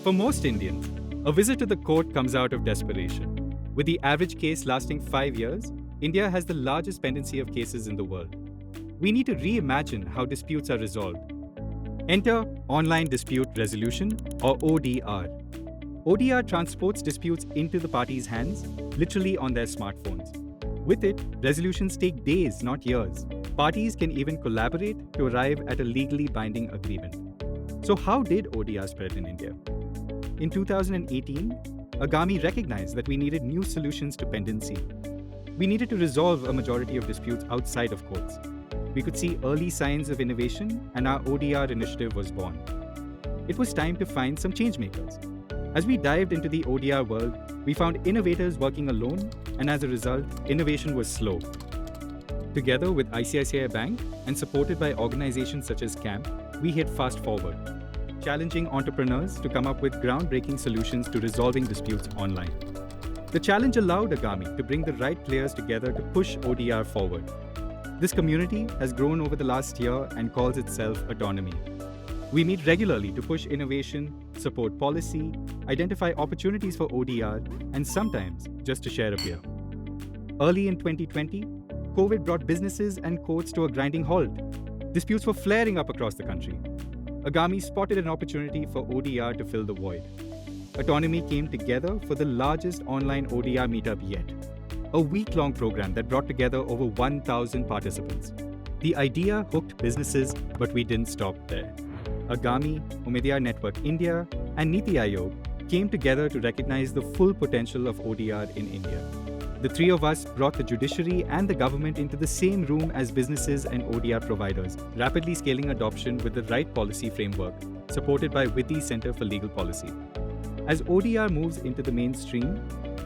For most Indians, a visit to the court comes out of desperation. With the average case lasting 5 years, India has the largest pendency of cases in the world. We need to reimagine how disputes are resolved. Enter Online Dispute Resolution, or ODR. ODR transports disputes into the parties' hands, literally on their smartphones. With it, resolutions take days, not years. Parties can even collaborate to arrive at a legally binding agreement. So how did ODR spread in India? In 2018, Agami recognized that we needed new solutions to pendency. We needed to resolve a majority of disputes outside of courts. We could see early signs of innovation, and our ODR initiative was born. It was time to find some changemakers. As we dived into the ODR world, we found innovators working alone, and as a result, innovation was slow. Together with ICICI Bank and supported by organizations such as CAMP, we hit fast forward, challenging entrepreneurs to come up with groundbreaking solutions to resolving disputes online. The challenge allowed Agami to bring the right players together to push ODR forward. This community has grown over the last year and calls itself Autonomy. We meet regularly to push innovation, support policy, identify opportunities for ODR, and sometimes just to share a beer. Early in 2020, COVID brought businesses and courts to a grinding halt. Disputes were flaring up across the country. Agami spotted an opportunity for ODR to fill the void. Autonomy came together for the largest online ODR meetup yet, a week-long program that brought together over 1,000 participants. The idea hooked businesses, but we didn't stop there. Agami, Umedyar Network India, and Niti Aayog came together to recognize the full potential of ODR in India. The three of us brought the judiciary and the government into the same room as businesses and ODR providers, rapidly scaling adoption with the right policy framework, supported by WITI Center for Legal Policy. As ODR moves into the mainstream,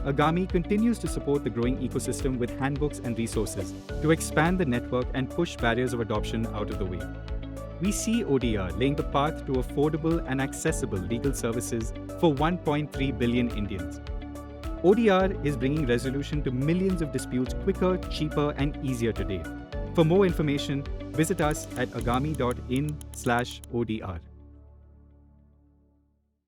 Agami continues to support the growing ecosystem with handbooks and resources to expand the network and push barriers of adoption out of the way. We see ODR laying the path to affordable and accessible legal services for 1.3 billion Indians. ODR is bringing resolution to millions of disputes quicker, cheaper, and easier today. For more information, visit us at agami.in/ODR.